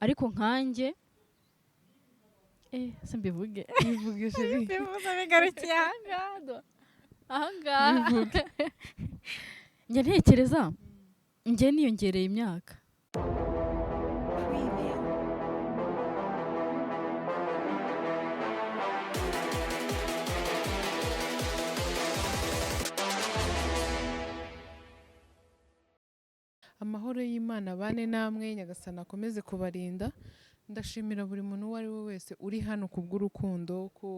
ariko nkanjye se mbivuge bivuge sheri bivuze bigarukiye ahangaha njye ntekereza njye niyongereye imyaka amahoro y'Imana bane namwe nyagasana akomeze kubarinda. Ndashimira buri muntu uwo ari we wese uri hano kubw'urukundo ko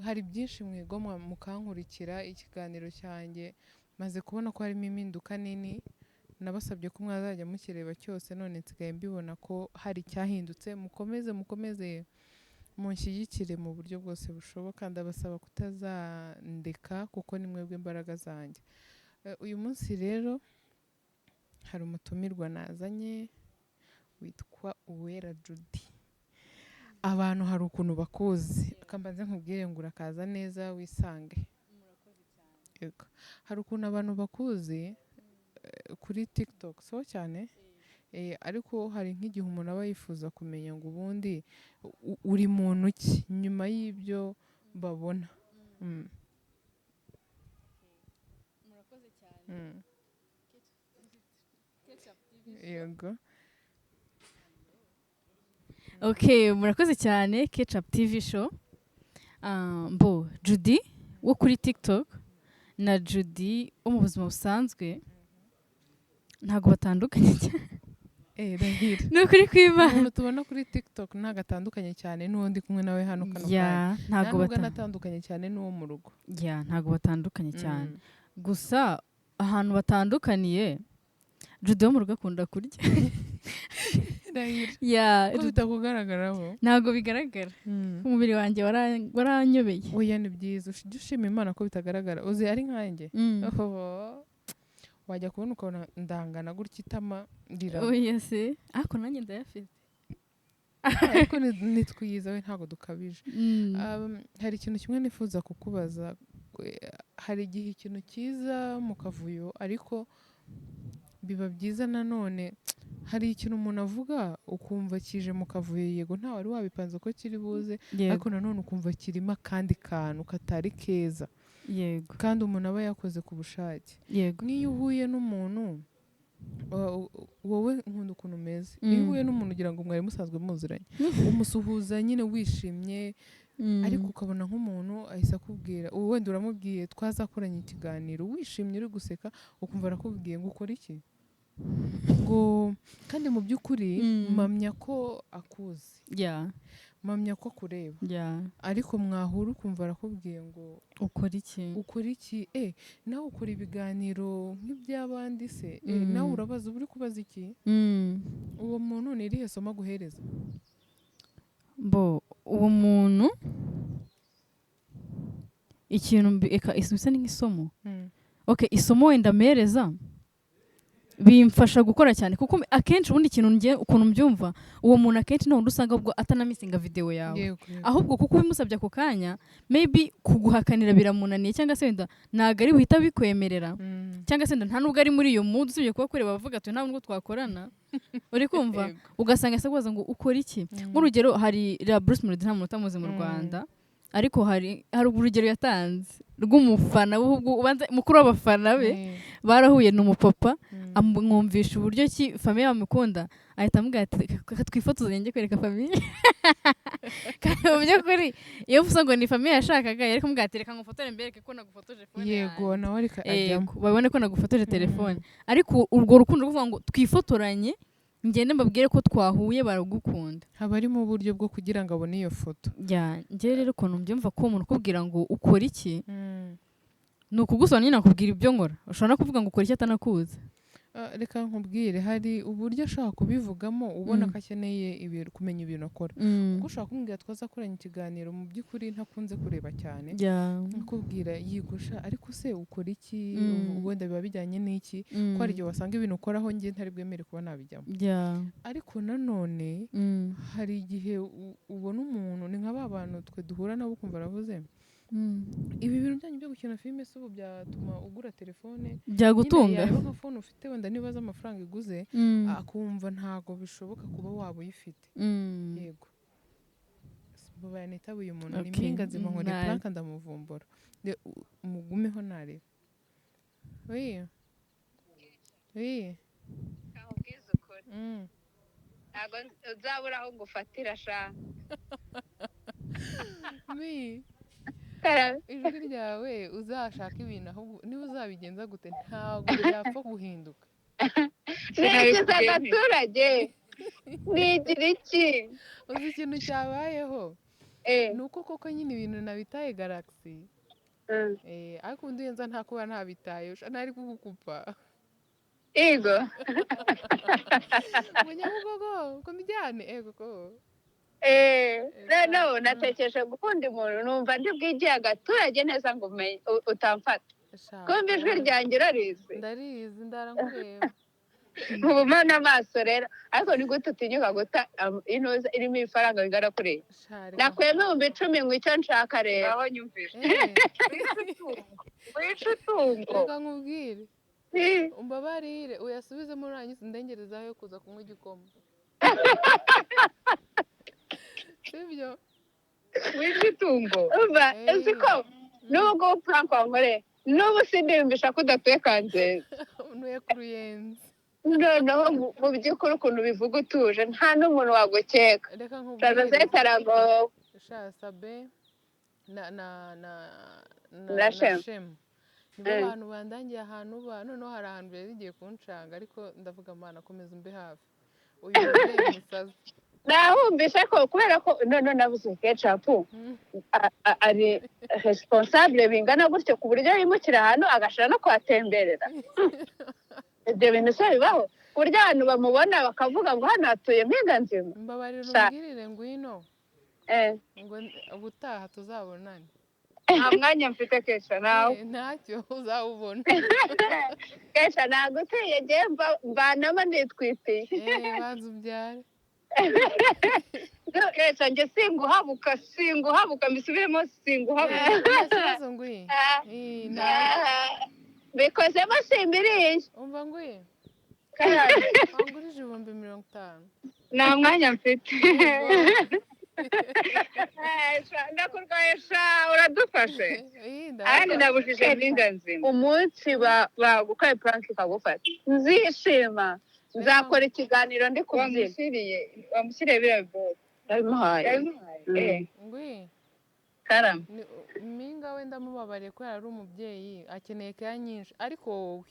hari byinshi mwigomwa mukankurikira ikiganiro cyanjye maze kubona ko harimo impinduka nini. Nabasabye ko mwazajya mukireba cyose none nsigaye mbibona ko hari cyahindutse. Mukomeze munshyigikire mu buryo bwose bushoboka. Ndabasaba kutazandeka kuko ni mwebwe imbaraga zanjye. Uyu munsi rero hari umutumirwa nazanye witwa Uwera Judy. Abantu hari ukuntu bakuzi akambaze nkubwire ngo urakaza neza wisange. Yego. Hari ukuntu abantu bakuzi kuri TikTok so cyane ariko hari nk'igihe umuntu aba yifuza kumenya ngo ubundi uri muntu ki nyuma y'ibyo babona. murakoze cyane Yego. Okay, murakoze cyane Ketchup TV show. Mbo Judy wo kuri TikTok na Judy wo mu buzima busanzwe ntago batandukanye cyane. Rahira. Nukuri kw'Imana. Umuntu tubona kuri TikTok ntago atandukanye cyane n'uwo ndi kumwe nawe hano kano kanya. Ntago batandukanye cyane n'uwo mu rugo. Ntago batandukanye cyane. Gusa ahantu batandukaniye Judy wo mu rugo akunda kurya. Ko bitakugaragaraho. Ntago bigaragara. Umubiri wanjye waranyobeye. Oya ni byiza ushima Imana ko bitagaragara. Uzi ari nkanjye. Wajya kubona ukabona ndangana gutya itama ndira. Oya se ako nanjye ndayafite. Ariko nitwiyiza we ntago dukabije. Hari ikintu kimwe nifuza kukubaza. Hari igihe ikintu cyiza mu kavuyo ariko biba byiza nanone hari ikintu umuntu avuga ukumva kije mu kavuyo yego nta wari wabipanze ko kiri buze ariko nanone ukumva kirimo akandi kantu katari keza. Yego. Kandi umuntu aba yakoze ku bushake. Yego. Niyo uhuye n'umuntu wowe nkunda ukuntu umeze. Iyo uhuye n'umuntu ugira ngo mwari musanzwe muziranye umusuhuza nyine wishimye ariko ukabona nk'umuntu ahise akubwira wenda uramubwiye twazakoranye ikiganiro wishimye uri guseka ukumva arakubwiye ngo ukora iki ngo kandi mu by'ukuri mpamya ko akuzi. Mpamya ko kureba. Ariko mwahura ukumva arakubwiye ngo ukora iki nawe ukora ibiganiro nk'iby'abandi se nawe urabaza uri kubaza iki uwo muntu ni irihe somo aguhereza? Uwo muntu ikintu bisa nk'isomo. Isomo wenda mpereza bimfasha gukora cyane kuko akenshi ubundi ikintu ngiye ukuntu mbyumva uwo muntu akenshi ntabwo usanga ubwo atanamisinga video yawe ahubwo kuko bimusabye ako kanya maybe kuguhakanira biramunaniye cyangwa se wenda ntago ari buhita bikwemerera cyangwa se nta nubwo ari muri iyo mood usibye kuba kureba bavuga ati nta nubwo twakorana uri kumva ugasanga se kubaza ngo ukora iki nk'urugero hari Bruce Melody nta muntu utamuzi mu Rwanda ariko hari urugero yatanze rw'umufana mukuru w'abafana be barahuye n'umupapa amwumvisha uburyo ki famille bamukunda ahita amubwira ati twifotoze njye kwereka famille kandi mu by'ukuri iyo uvuze ngo ni famille yashakaga yari kumubwira ati reka ngufotore mbereke ko nagufotoje telefone yego nawe ariko ajyamo babone ko nagufotoje telefone ariko urwo rukundo rwo kuvuga ngo twifotoranye ngende mbabwire ko twahuye baragukunda haba harimo uburyo bwo kugira ngo abone iyo foto. Njye rero ukuntu mbyumva ko umuntu ukubwira ngo ukora iki ni ukugusaba nyine akubwira ibyo nkora ushobora no kuvuga ngo ukora iki atanakuzi. Reka nkubwire hari uburyo ashaka kubivugamo ubona ko akeneye kumenya ibintu akora kuko ushaka kumubwira twazakoranye ikiganiro mu by'ukuri ntakunze kureba cyane nkubwira yigusha ariko se ukora iki wenda biba bijyanye n'iki ko hari igihe wasanga ibintu ukoraho njye ntari bwemere kuba nabijyamo ariko nanone hari igihe ubona umuntu ni nka ba bantu twe duhura nabo ukumva aravuze ibi bintu byanyu byo gukina filime se ubu byatuma ugura telefone byagutunga yareba nka phone ufite wenda nibaza amafaranga iguze akumva ntago bishoboka kuba waba uyifite yego babaye nitabuye umuntu ni mpinga nzima nkore prank ndamuvumbura mugumeho nareba Kahubwiza ukuri ntago uzabura aho ngufatira sha ijwi ryawe uzashaka ibintu ahubwo niba uzabigenza gute ntabwo byapfa guhinduka nigize abaturage nigira iki uzi ikintu cyabayeho ni uko koko nyine ibintu nabitaye Galaxy ariko undi yenza nta kuba ntabitaye ntari kugukupa ego munyabugogo ko mbijyane ego ko no natekereje gukunda umuntu numva ndi bwigiye agaturage neza ngo utamfata kumva ijwi ryanjye urarizi ndarizi ndarankureba nkubuma n'amaso rero ariko ni gute utinyuka guta intuza irimo ibifaranga bingana kuriya nakuyemo 10,000 ngo icyo nshaka rero aho nyumvise wica utungo reka nkubwire umbabarire uyasubizemo urangiza ndengerezaho yo kuza kunywa igikoma sibyo wica utungo umva uzi ko nubwo prank wankore n'ubu sindiyumvisha ko udatuye Kanzenze unuye ku Ruyenzi noneho mu by'ukuri ukuntu bivuga utuje nta n'umuntu wagukeka reka nkubwire Tarago Sabe na Shem nibo bantu bandangiye ahantu uba noneho hari ahantu rero igiye kuncanga ariko ndavuga Mana komeza umbe hafi uyu mubyeyi musaza nahumvishe ko kubera ko none nabuze ketchup ari responsable bingana gutyo ku buryo yimukira ahantu agashira no kwatemberera ibyo bintu se bibaho ku buryo abantu bamubona bakavuga ngo hano hatuye mpinga nzima mbabarira umbwirire ngwino ngo ubutaha tuzabonane nta mwanya mfite kesha nawe ntacyo uzawubona kesha nagutiye ngiye mvanamo nitwitiye banza ubyare kesha njye singuhabuka mbisubiremo singuhabuka ikibazo ngwi bikozemo simbiriye umva ngwi wangurije 50,000 nta mwanya mfite ndakurwaye sha uradufashe kandi nabujije mpinga nzima umunsi bagukaye prank ikagufata nzishima nzakora ikiganiro ndi kubyina wamushyiriye biriya biboro yabimuhaye ngwi karama mpinga we ndamubabariye kubera ari umubyeyi akeneye keya nyinshi ariko wowe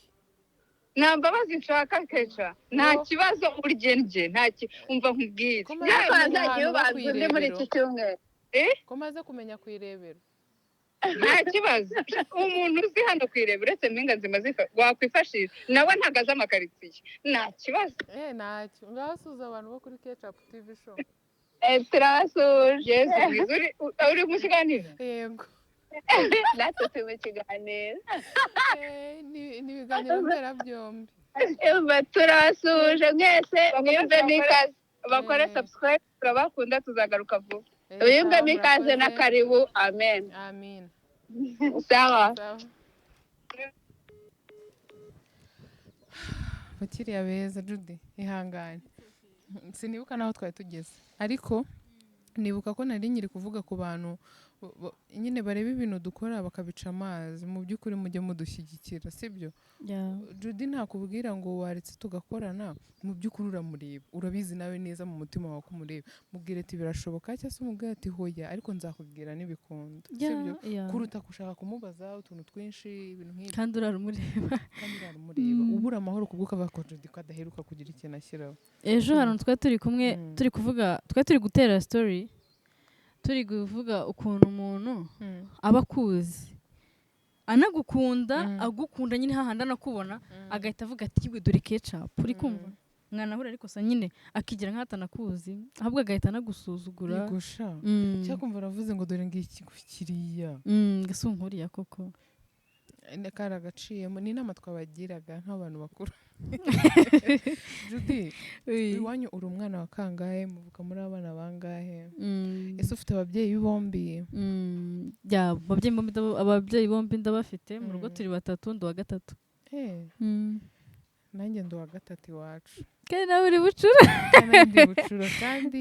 nta mbabazi nshaka kesha nta kibazo uryenje umva nkubwire ntazagiye ubanza undi muri iki cyumweru ko maze kumenya kwirebera nta kibazo umuntu uzi hano kwirebera uretse mpinga nzima wakwifashisha nawe ntabwo azi amakaritsiye nta kibazo ntacyo ngaho suza abantu bo kuri Ketchup TV show turabasuje yesu mwiza uri mu kiganiro yego natwe turi mu kiganiro ni ibiganiro mberabyombi turabasuje mwese mwiyumvemo ikaze bakore subscribe turabakunda tuzagaruka vuba mwiyumvemo ikaze na karibu amen amen sawa bakiriya beza Judy ihangane sinibuka naho twari tugeze ariko nibuka ko nari nyiri kuvuga ku bantu nyine bareba ibintu dukora bakabica amazi mu by'ukuri mujye mudushyigikira sibyo Judy ntakubwira ngo waretse tugakorana mu by'ukuri uramureba urabizi nawe neza mu mutima wawe kumureba mubwire ati birashoboka cyangwa se umubwire ati hoya ariko nzakubwira n'ibikunda sibyo kuruta gushaka kumubaza utuntu twinshi ibintu nk'ibyo kandi urarumureba ubura amahoro kubwo ukavuga ko Judy ko adaheruka kugira ikintu ashyiraho ejo hano twari turi kumwe turi kuvuga twari turi gutera story turi kuvuga ukuntu umuntu aba akuzi anagukunda agukunda nyine hahandi anakubona agahita avuga ati yiwe dore Ketchup uri kumva mwanahura ariko sa nyine akigira nk'atanakuzi ahubwo agahita anagusuzugura yegusha cyakumva aravuze ngo dore ngiki kiriya gasunkuriya koko kari agaciyemo ni inama twabagiraga nk'abantu bakuru Judy iwanyu uri umwana wa kangahe muvuka muri abana bangahe ese ufite ababyeyi bombi ababyeyi bombi ndabafite mu rugo turi batatu ndi uwa gatatu nanjye ndi uwa gatatu iwacu kandi nawe uri bucura ndi bucura kandi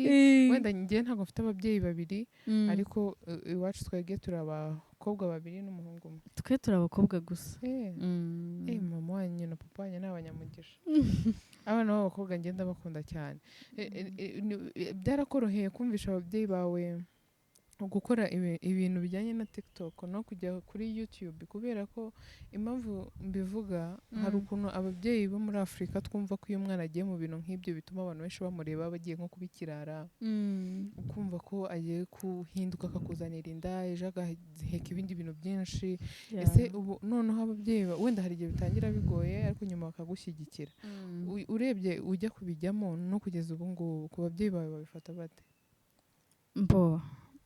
wenda njye ntabwo mfite ababyeyi babiri ariko iwacu twebwe turi abakobwa babiri n'umuhungu umwe twe turi abakobwa gusa mama wanyu na papa wanyu ni abanyamugisha abana b'abakobwa ngenda bakunda cyane byarakoroheye kumvisha ababyeyi bawe gukora ibintu bijyanye na TikTok no kujya kuri YouTube kubera ko impamvu mbivuga hari ukuntu ababyeyi bo muri Afurika twumva ko iyo umwana agiye mu bintu nk'ibyo bituma abantu benshi bamureba bagiye nko kubikirara ukumva ko agiye kuhinduka akakuzanira inda ejo agaheka ibindi bintu byinshi ese ubu noneho ababyeyi wenda hari igihe bitangira bigoye ariko nyuma bakagushyigikira urebye ujya kubijyamo no kugeza ubu ngubu ku babyeyi bawe babifata bate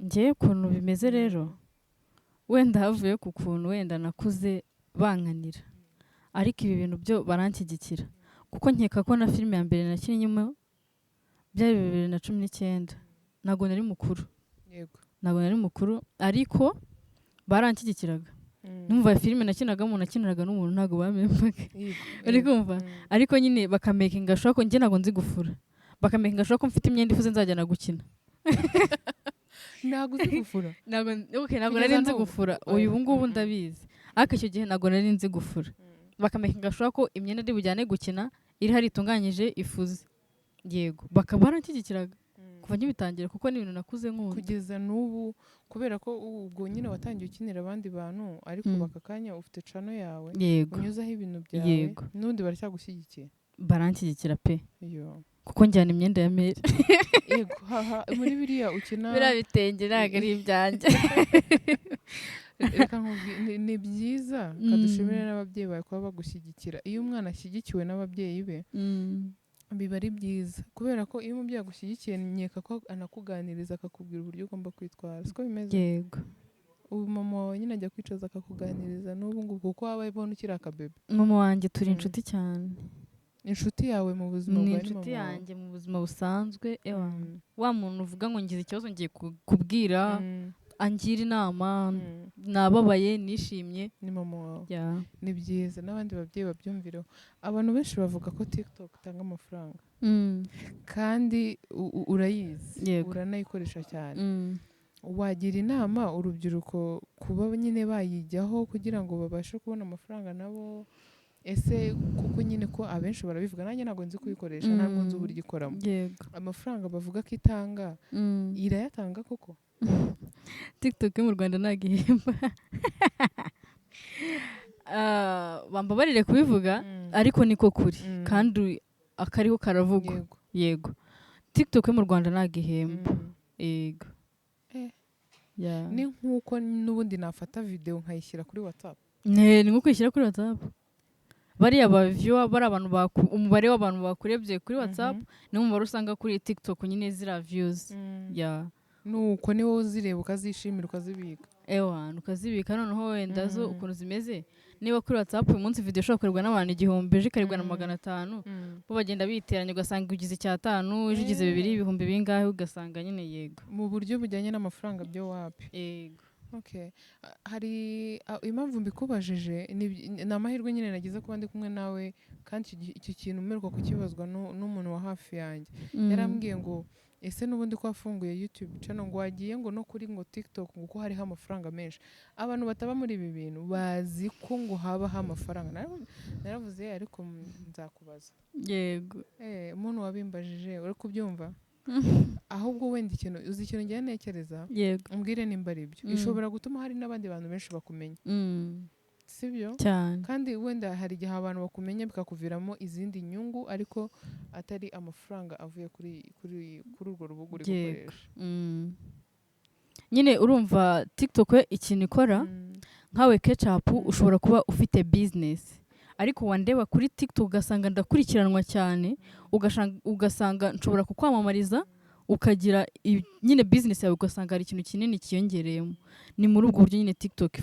njye ukuntu bimeze rero wenda havuye ku kuntu wenda nakuze bankanira ariko ibi bintu byo baranshyigikira kuko nkeka ko na filime ya mbere nakinnyemo byari 2019 ntabwo nari mukuru ariko baranshyigikiraga numva filime nakiniraga n'umuntu ntabwo bamembaga ariko nyine bakamakinga sure ko njye ntabwo nzi gufura bakamakinga sure ko mfite imyenda ifuze nzajyana gukina ntabwo uzi gufura ntabwo nari nzi gufura ubu ngubu ndabizi ariko icyo gihe ntabwo nari nzi gufura bakamakinga sure ko imyenda ndi bujyane gukina iri hari itunganyije ifuze yego bakaba baranshyigikiraga kuva nkibitangira kuko ni ibintu nakuze nkunda kugeza n'ubu kubera ko ubwo nyine watangiye ukinira abandi bantu ariko baka kanya ufite channel yawe unyuzaho ibintu byawe n'undi baracyagushyigikiye baranshyigikira pe kuko njyana imyenda ya Mary yego muri biriya ukina biriya bitenge ntabwo ari ibyanjye reka ni byiza kadushimire n'ababyeyi bawe kuba bagushyigikira iyo umwana ashyigikiwe n'ababyeyi be biba ari byiza kubera ko iyo umubyeyi agushyigikiye nkeka ko anakuganiriza akakubwira uburyo ugomba kwitwara siko bimeze yego ubu mama wawe nyine ajya kwicaza akakuganiriza n'ubu ngubu kuko waba ubona ukiri akabebe mama wanjye turi inshuti cyane inshuti yawe mu buzima bwawe ni inshuti yanjye mu buzima busanzwe wa muntu uvuga ngo ngize ikibazo ngiye kubwira angira inama nababaye nishimye ni mama wawe ni byiza n'abandi babyeyi babyumvireho abantu benshi bavuga ko TikTok itanga amafaranga kandi urayizi uranayikoresha cyane wagira inama urubyiruko kuba nyine bayijyaho kugira ngo babashe kubona amafaranga nabo ese kuko nyine ko abenshi barabivuga nanjye ntabwo nzi kuyikoresha ntabwo nzi uburyo ikoramo amafaranga bavuga ko itanga irayatanga koko TikTok yo mu Rwanda ntabwo ihemba bambabarire kubivuga ariko niko kuri kandi akariho karavugwa yego TikTok yo mu Rwanda ntabwo ihemba yego ni nk'uko n'ubundi nafata video nkayishyira kuri WhatsApp ni nko kwishyira kuri WhatsApp bariya baviewer bari abantu umubare w'abantu bakurebye kuri WhatsApp ni umubare usanga kuri TikTok nyine zira views nuko ni wowe uzireba ukazishimira ukazibika ukazibika noneho wenda zo ukuntu zimeze niba kuri WhatsApp uyu munsi video ishobora kurebwa n'abantu 1000 ejo ikarebwa na 500 bo bagenda biteranya ugasanga ugize 5 ejo ugize 2 ibihumbi bingahe ugasanga nyine yego mu buryo bujyanye n'amafaranga byo wapi yego hari impamvu mbikubajije ni amahirwe nyine nagize kuba ndi kumwe nawe kandi icyo kintu umeruka kukibazwa n'umuntu wa hafi yanjye yarambwiye ngo ese n'ubundi ko wafunguye YouTube channel ngo wagiye ngo no kuri ngo TikTok ngo hariho amafaranga menshi abantu bataba muri ibi bintu bazi ko ngo habaho amafaranga naravuze ariko nzakubaza yego umuntu wabimbajije uri kubyumva ahubwo wenda uzi ikintu ngiye ntekereza umbwire nimba ari byo ishobora gutuma hari n'abandi bantu benshi bakumenya sibyo kandi wenda hari igihe abantu bakumenya bikakuviramo izindi nyungu ariko atari amafaranga avuye kuri urwo rubuga uri gukoresha nyine urumva TikTok ikintu ikora nkawe Ketchup ushobora kuba ufite business ariko wandeba kuri TikTok ugasanga ndakurikiranwa cyane ugasanga nshobora kukwamamariza ukagira nyine business yawe ugasanga hari ikintu kinini kiyongereyemo. Ni muri ubwo buryo nyine TikTok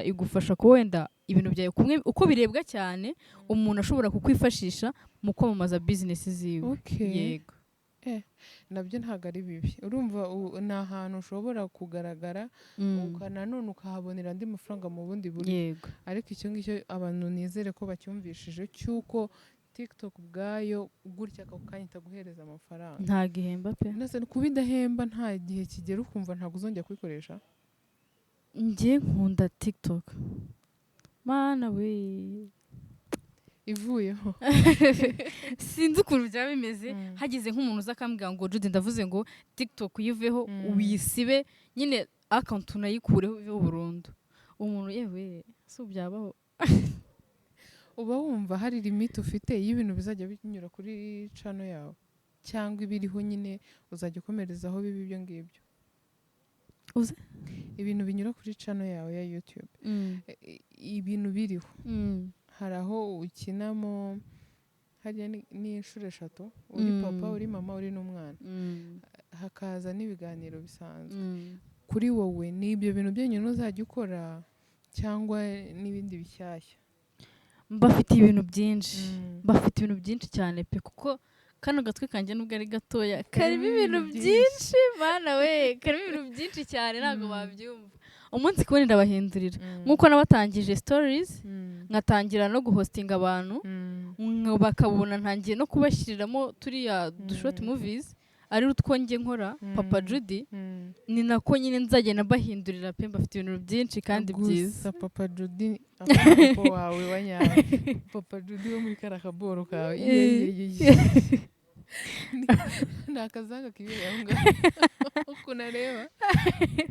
igufasha ko wenda ibintu byawe kumwe uko birebwa cyane umuntu ashobora kukwifashisha mu kwamamaza business ziwe. Yego. Nabyo ntabwo ari bibi. Urumva ni ahantu ushobora kugaragara nanone ukahabonera andi mafaranga mu bundi buryo. Ariko icyo ngicyo abantu nizere ko bacyumvishije cy'uko TikTok ubwayo gutya ako kanya itaguhereza amafaranga. Nta gihemba pe. Ndetse kuba idahemba nta gihe kigera ukumva ntabwo uzongera kuyikoresha. Njye nkunda TikTok. Mana we. Ivuyeho. Sinzi ukuntu byaba bimeze hagize nk'umuntu uza akambwira ngo Judy ndavuze ngo TikTok uyiveho uyisibe nyine account unayikureho uveho burundu. Umuntu yewe so byabaho. Uba wumva hari limit ufite y'ibintu bizajya binyura kuri channel yawe cyangwa ibiriho nyine uzajya ukomerezaho bibi ibyo ngibyo. Uze ibintu binyura kuri channel yawe ya YouTube. Ibintu biriho. Hari aho ukinamo hariya ni inshuro 3 uri papa uri mama uri n'umwana. Hakaza n'ibiganiro bisanzwe. Kuri wowe ni ibyo bintu byenyine uzajya ukora cyangwa n'ibindi bishyashya? Bafite ibintu byinshi cyane pe kuko kano gatwe kanjye nubwo ari gatoya karimo ibintu byinshi bana we karimo ibintu byinshi cyane ntabwo babyumva. Umunsi kubona ndabahindurira nkuko nabatangije stories ngatangira no guhostinga abantu bakabona ntangiye no kubashyiriramo turiya short movies ari utwo njye nkora Papa Judy ni nako nyine nzagenda bahindurira pe bafite ibintu byinshi kandi byiza. Papa Judy papa wawe wanyawe Papa Judy wo muri karakaboro kawe nakazanga kibere aho ngaho uko nareba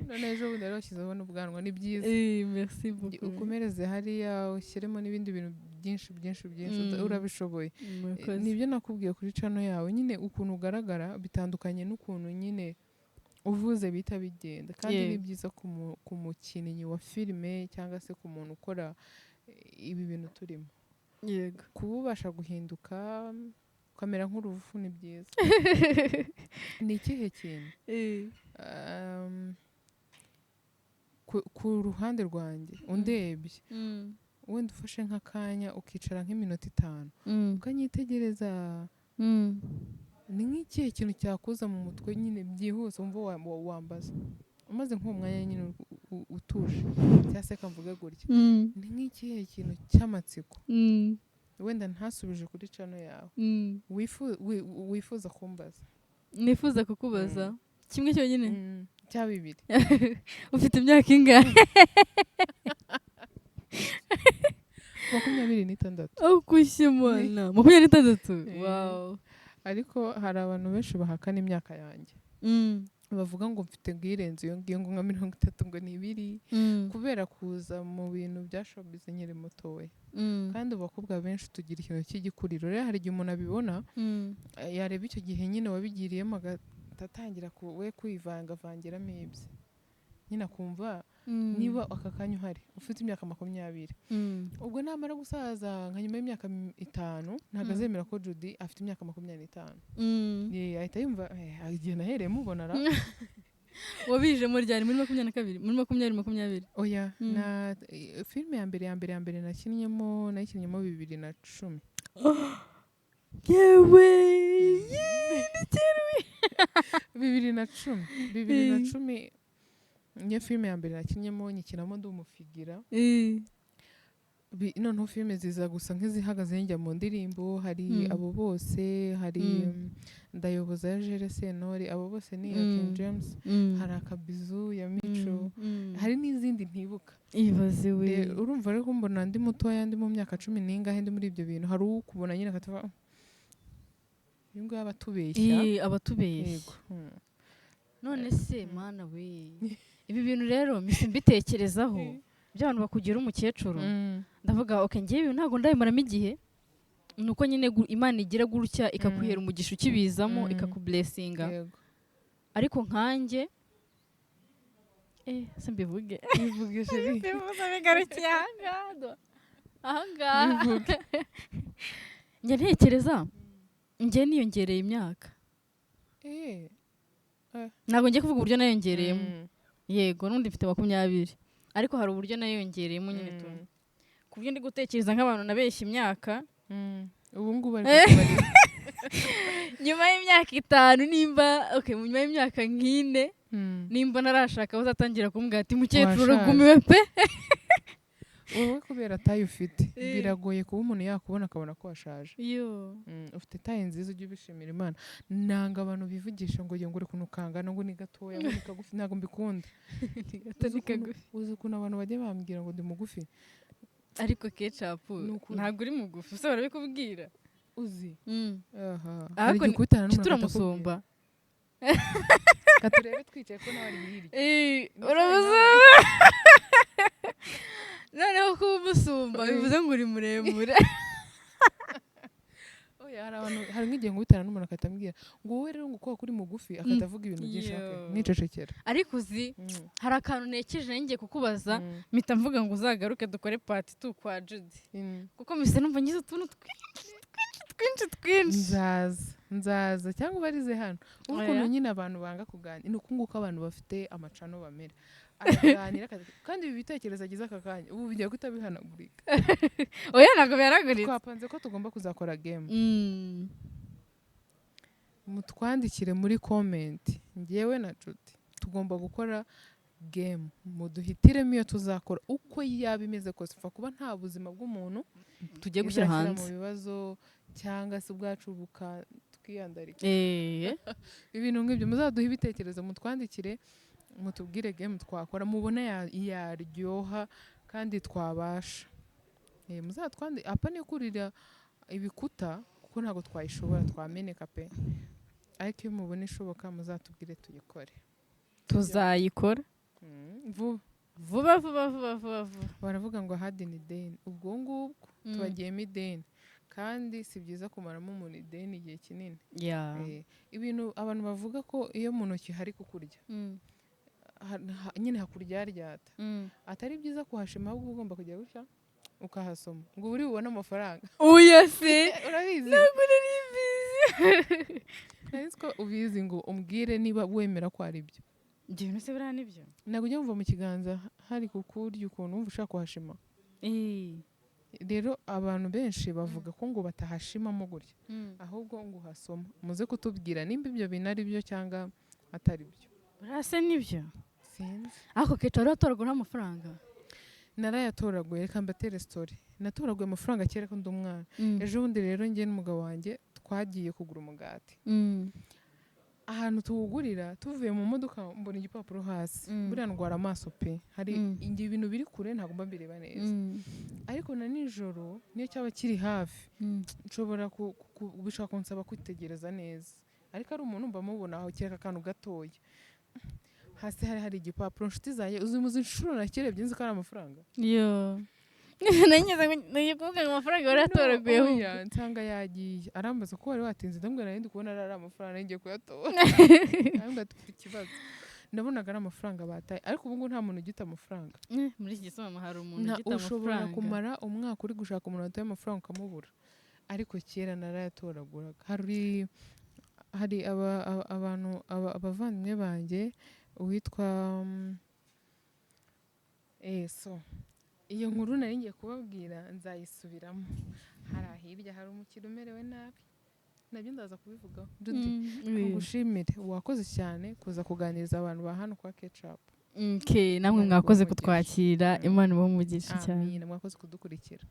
none ejo bundi bashyizeho n'ubwanwa ni byiza. Merci beaucoup. Ukomereze hariya ushyiremo n'ibindi bintu byinshi urabishoboye. Nibyo nakubwiye kuri channel yawe nyine ukuntu ugaragara bitandukanye n'ukuntu nyine uvuze bita bigenda kandi ni byiza ku mukinnyi wa filime cyangwa se ku muntu ukora ibi bintu turimo. Yego. Kubasha guhinduka kamera nk'uruvu ni byiza. Ni ikihe kintu ku ruhande rwanjye undebye wenda ufashe nk'akanya ukicara nk'iminota 5 ukanyitegereza ni nk'ikihe kintu cyakuza mu mutwe nyine byihuse wumva wambaza umaze nk'uwo mwanya nyine utuje cyangwa se kamvuga gutya ni nk'ikihe kintu cy'amatsiko wenda ntasubije kuri channel yawe wifuza kumbaza? Nifuza kukubaza kimwe cyonyine cya 2. Ufite imyaka ingahe? 26. Kushimana 26. Wow. Ariko hari abantu benshi bahakana imyaka yanjye. Bavuga ngo mfite ngirenze iyo ngiyo ngo nka 30 ngo ni 2 kubera kuza mu bintu bya showbiz nkiri mutowe. Kandi abakobwa benshi tugira ikintu cy'igikuriro. Rero hari igihe umuntu abibona yareba icyo gihe nyine wabigiriyemo agatangira we kwivangavangiramo ibye nyine akumva niba aka kanya uhari ufite imyaka 20 ubwo namara gusaza nka nyuma y'imyaka 5 ntabwo azemera ko Judy afite imyaka 25. Ahita yumva igihe nahereye mubona ra wabije muri ryari muri 22 muri 2020? Oya na filime ya mbere nakinnyemo 2010. Yewe 2010 niyo filime ya mbere nakinnyemo nyikinamo ndi umufigira. Noneho filime ziza gusa nk'izihagaze njya mu ndirimbo hari abo bose hari ndayoboza ya Jules Sentore abo bose ni ya King James hari akabizu ya Mico hari n'izindi ntibuka. Ibaze we urumva rero kumbona ndi mutoya ndi mu myaka 10 n'ingahe ndi muri ibyo bintu hari ukubona nyine akatava ngo abatubeshya abatubeshya. None se mana we ibi bintu rero mbitekerezaho by'abantu bakugira umukecuru ndavuga ngiye ibi ntago ndabimaramo igihe nuko nyine Imana igira gutya ikakuhera umugisha ukibizamo ikakublessinga. Ariko nkanjye se mbivuge bivugishe bivuze bigarukiye ahangaha njye ntekereza njye niyongereye imyaka ntabwo ngiye kuvuga uburyo nayongereyemo yego n'undi mfite 20 ariko hari uburyo nayongereyemo nyine tu ku buryo ndi gutekereza nk'abantu nabeshya imyaka ubu ngubu ari kubarira nyuma y'imyaka 5 nimba nyuma y'imyaka nk'ine nimba narashaka uzatangira kumbwira ati mukecuru gumiwe pe wowe kubera tayo ufite biragoye kuba umuntu yakubona akabona ko washaje ufite tayo nziza ujye ubishimira Imana nanga abantu bivugisha ngo yongore kuntu kangana ngo ni gatoya ngo ni kagufi ntago mbikunda uzi ukuntu abantu bajya bambwira ngo ndi mugufi ariko ketchup ntago uri mugufi se barabikubwira uzi ariko turamusumba katurebe twicaye ko nawe ari hirya urabuza noneho kuba umusumba bivuze ngo uri muremure hari nk'igihe ngwitana n'umuntu akatambwira ngo wowe rero ngo kuba kuri mugufi akatavuga ibintu byinshi nicecekera ariko uzi hari akantu nekeje ngiye kukubaza mpita mvuga ngo uzagaruke dukore part 2 kwa Judy kuko mise numva ngize utuntu twinshi nzaza cyangwa ubarize hano ukuntu nyine abantu banga kuganira ni ukunguka abantu bafite amacano bamera araganira kandi ibi bitekerezo agize aka kanya ubu bigiye kutabihanagurika oya ntabwo bihanaguritse twapanze ko tugomba kuzakora game mutwandikire muri comment ngewe na Judy tugomba gukora game muduhitiremo iyo tuzakora uko yaba imeze kose upfa kuba nta buzima bw'umuntu tugiye gushyira hanze mu bibazo cyangwa se ubwacu twiyandarika ibintu nk'ibyo muzaduha ibitekerezo mutwandikire mutubwire game twakora mubona yaryoha kandi twabasha muzatwandike apa ni kurira ibikuta kuko ntabwo twayishobora twameneka pe ariko iyo mubona ishoboka muzatubwire tuyikore tuzayikora vuba baravuga ngo hadi ni deni ubwo ngubwo tubagiyemo ideni kandi si byiza kumaramo umuntu ideni igihe kinini ibintu abantu bavuga ko iyo mu ntoki hari kukurya nyine hakuryaryata atari byiza kuhashima ahubwo ugomba kujya gutya ukahasoma ngo uri bubone amafaranga uya se urabizi ntabwo nari mbizi nari ko ubizi ngo umbwire niba wemera ko ari byo ibyo bintu se buriya nibyo ntabwo ujya wumva mu kiganza hari kukurya ukuntu wumva ushaka kuhashima rero abantu benshi bavuga ko ngo batahashimamo gutya ahubwo ngo uhasoma muze kutubwira nimba ibyo bintu ari byo cyangwa atari byo buriya se nibyo sinzi ariko ketchup uratoragura amafaranga narayatoraguye reka mbatere story natoraguye amafaranga kera ko ndi umwana ejo bundi rero njye n'umugabo wanjye twagiye kugura umugati ahantu tuwugurira tuvuye mu modoka mbona igipapuro hasi buriya ndwara amaso pe hari ibintu biri kure ntabwo mba mbireba neza ariko na nijoro niyo cyaba kiri hafi nshobora bishaka kunsaba kwitegereza neza ariko ari umuntu mba mubona aho kereka akantu gatoya hasi hari igipapuro inshuti zanjye uzimuze inshuro nakirebye nzi ko ari amafaranga nanjye kuvuga ngo amafaranga wari yatoraguyeho nsanga yagiye arambaza ko wari watinze ndambwira nari ndi kubona ari amafaranga ngiye kuyatora arambwira ati ufite ikibazo ndabonaga ari amafaranga bataye ariko ubu ngubu nta muntu ugita amafaranga muri iki gisobanuro hari umuntu ugita amafaranga ushobora kumara umwaka uri gushaka umuntu wataye amafaranga ukamubura ariko kera narayatoraguraga hari abantu abavandimwe banjye uwitwa iyo nkuru nari ngiye kubabwira nzayisubiramo hari ahirya hari umukire umerewe nabi nabyo ndaza kubivugaho ngushimire wakoze cyane kuza kuganiriza abantu ba hano kwa ketchup namwe mwakoze kutwakira Imana ibahe umugisha cyane mwakoze kudukurikira